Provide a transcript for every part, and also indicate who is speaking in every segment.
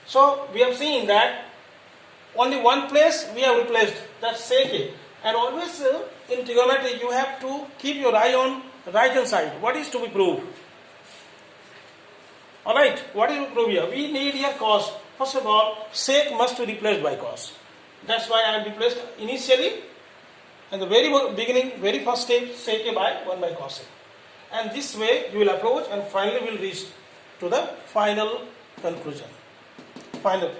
Speaker 1: So we have seen that only one place we have replaced, that's sec A. And always in trigonometry you have to keep your eye on right hand side. What is to be proved? Alright, what is to prove here? We need here cos. First of all, sec must be replaced by cos. That's why I have replaced initially in the very beginning, very first step, sec A by 1 by cos A. And this way you will approach and finally we will reach to the final conclusion. Final.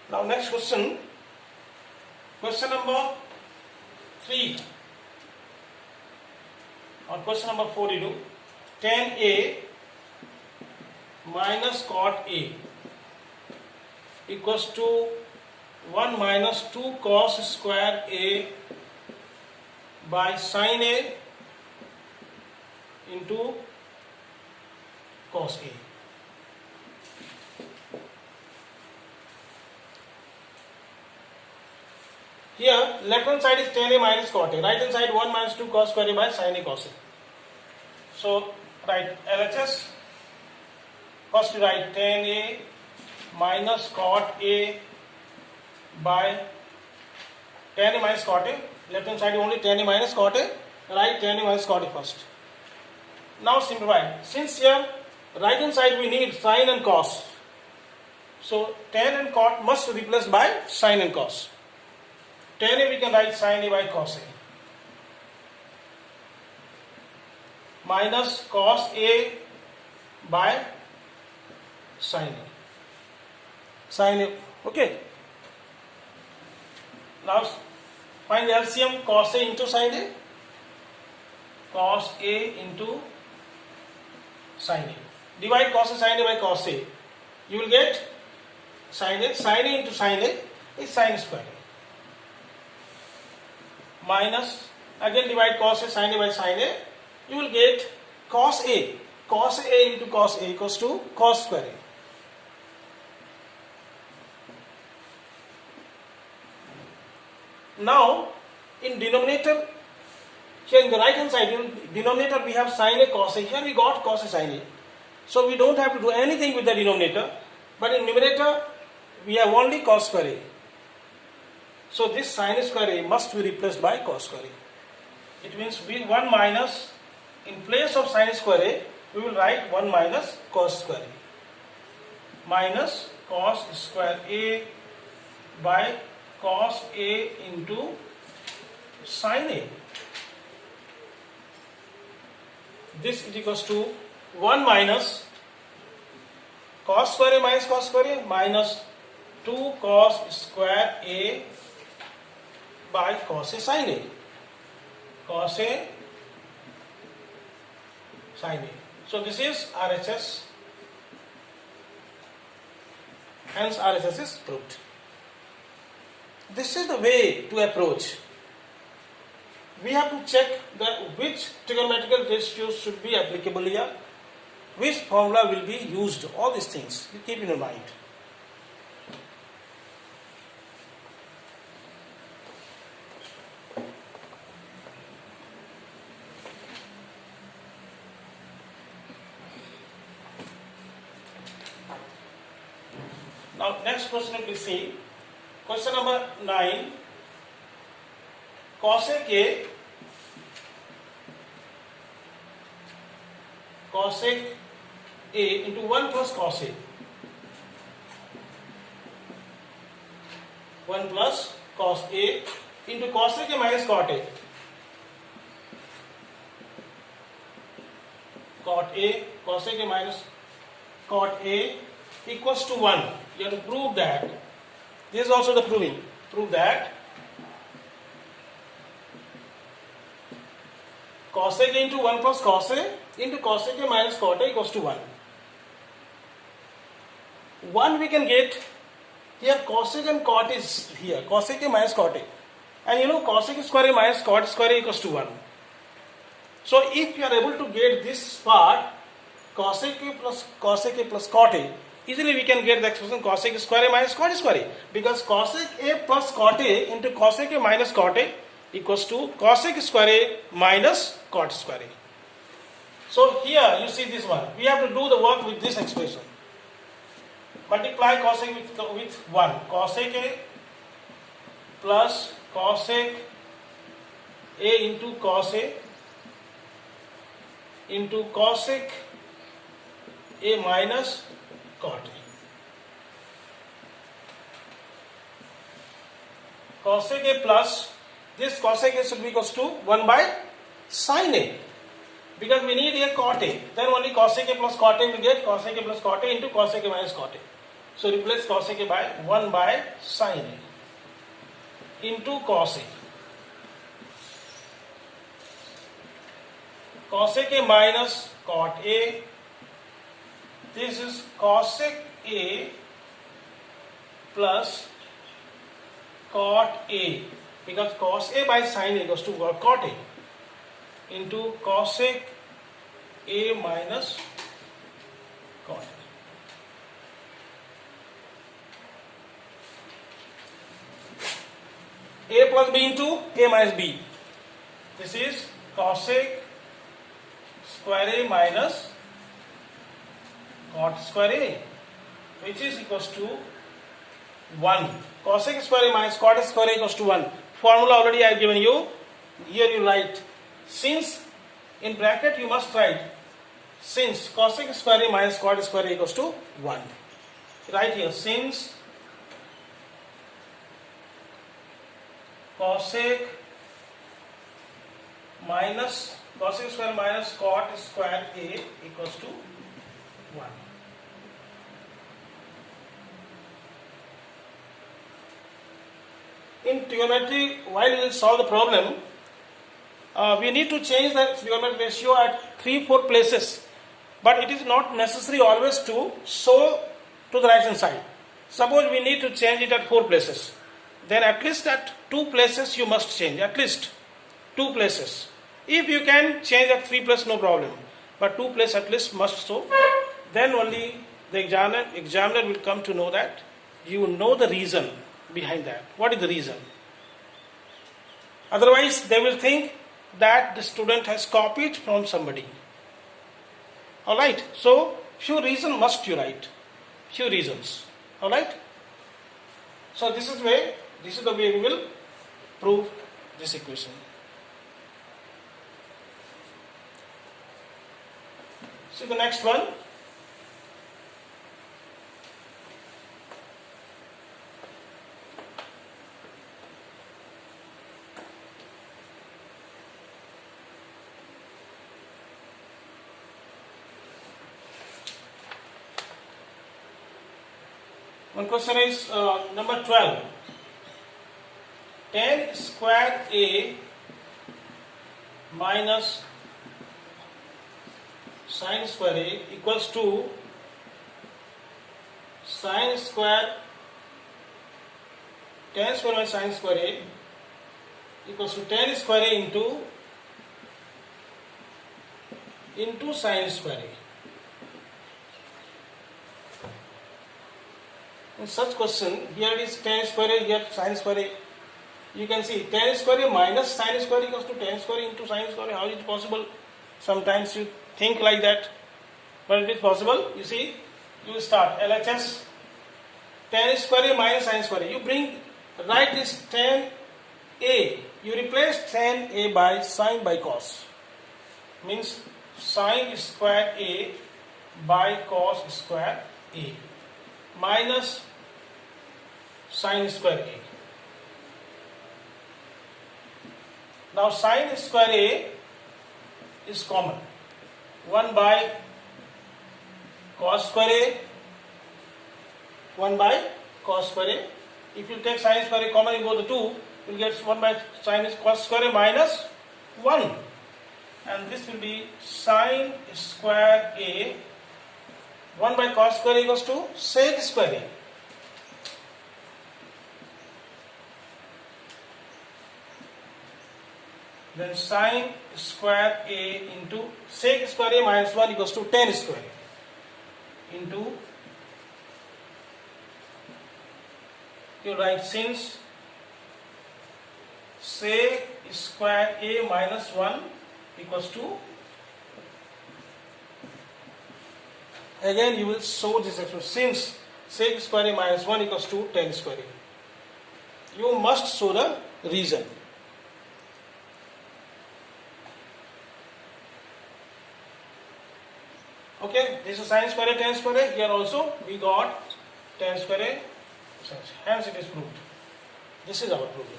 Speaker 1: Now next question. Question number 3 or question number 42. Tan A minus cot A equals to 1 minus 2 cos square A by sin A into cos A. Here left hand side is tan A minus cot A, right hand side 1 minus 2 cos square A by sin A cos A. So write LHS. First you write tan A minus cot A by tan A minus cot A. Left hand side only tan A minus cot A. Write tan A minus cot A first. Now simplify. Since here right hand side we need sin and cos. So tan and cot must be replaced by sin and cos. Tan A we can write sin A by cos A minus cos A by sin A. Sin A, okay. Now find the LCM cos A into sin A. Cos A into sin A. Divide cos A sin A by cos A. You will get sin A. Sin A into sin A is sin square A. Minus, again divide cos A sin A by sin A, you will get cos A. Cos A into cos A equals to cos square A. Now, in denominator, here in the right hand side, in denominator we have sin A cos A. Here we got cos A sin A. So we don't have to do anything with the denominator. But in numerator, we have only cos square A. So this sin square A must be replaced by cos square A. It means we 1 minus, in place of sin square A, we will write 1 minus cos square A. Minus cos square A by cos A into sin A. This is equals to 1 minus cos square A minus cos square A minus 2 cos square A by cos A sin A. Cos A sin A. So this is RHS. Hence RHS is proved. This is the way to approach. We have to check which trigonometrical ratios should be applicable here, which formula will be used, all these things you keep in your mind. Now next question please see. Question number 9. Cosec A into 1 plus cos A. 1 plus cos A into cosec A minus cot A. Cot A, cosec A minus cot A equals to 1. You have to prove that. This is also the proving. Prove that cosec A into 1 plus cos A into cosec A minus cot A equals to 1. 1 we can get here, cosec and cot is here, cosec A minus cot A. And you know cosec square A minus cot square A equals to 1. So if you are able to get this part, cosec A plus cot A, easily we can get the expression cosec square A minus cot square A, because cosec A plus cot A into cosec A minus cot A equals to cosec square A minus cot square A. So here you see this one. We have to do the work with this expression. Multiply cosec with 1. Cosec A plus cosec A into cos A into cosec A minus cot A. Cosec A plus, this cosec A should be equals to 1 by sin A, because we need a cot A. Then only cosec A plus cot A will get cosec A plus cot A into cosec A minus cot A. So replace cosec A by 1 by sin A into cos A. Cosec A minus cot A. This is cosec A plus cot A, because cos A by sin A equals to cot A into cosec A minus cot A. A plus B into A minus B. This is cosec square A minus cot square A, which is equals to 1. Cosec square A minus cot square A equals to 1. Formula already I have given you. Here you write, since in bracket you must write, since cosec square A minus cot square A equals to 1. Right here, since cosec square minus cot square A equals to 1. In trigonometry, while we will solve the problem, we need to change the trigonometric ratio at 3-4 places, but it is not necessary always to show to the right hand side. Suppose we need to change it at 4 places, then at least at 2 places you must change, at least 2 places. If you can change at 3 places, no problem, but 2 places at least must show. Then only the examiner will come to know that you know the reason behind that. What is the reason? Otherwise, they will think that the student has copied from somebody. Alright, so few reasons must you write. Few reasons. Alright? So this is the way we will prove this equation. See the next one. One question is number 12. Tan square A minus sin square A equals to sin square, tan square minus sin square A equals to tan square A into sin square A. In such question, here it is tan square A, here sin square A. You can see tan square A minus sin square A equals to tan square A into sin square A. How is it possible? Sometimes you think like that, but it is possible. You see, you start LHS, tan square A minus sin square A. You write this tan A. You replace tan A by sin by cos. Means sin square A by cos square A minus sin square A. Now sin square A is common. 1 by cos square A, 1 by cos square A. If you take sin square A common in both the two, you will get 1 by sin cos square A minus 1. And this will be sin square A, 1 by cos square A equals to sec square A. then sine square a into sec square a minus 1 equals to tan square a into, you write since sec square a minus 1 equals to, again you will show this expression, since sec square a minus 1 equals to tan square a. You must show the reason. Okay, this is sine square a, tan square a. Here also we got tan square a, hence it is proved. This is our problem.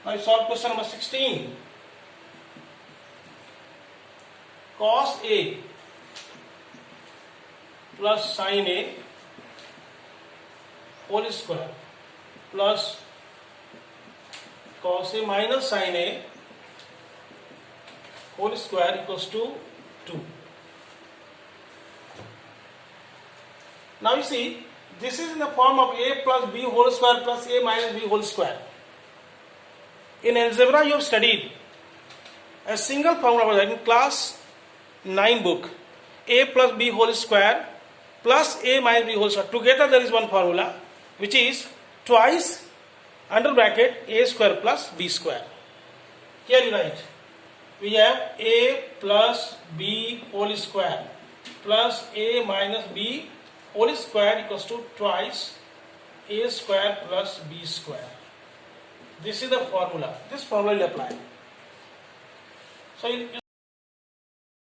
Speaker 1: Now solve question number 16. Cos A plus sin A whole square plus cos A minus sin A whole square equals to 2. Now you see, this is in the form of A plus B whole square plus A minus B whole square. In algebra you have studied a single formula in class 9 book, a plus b whole square plus a minus b whole square. Together there is one formula which is twice under bracket a square plus b square. Here you write, we have a plus b whole square plus a minus b whole square equals to twice a square plus b square. This is the formula. This formula will apply. So you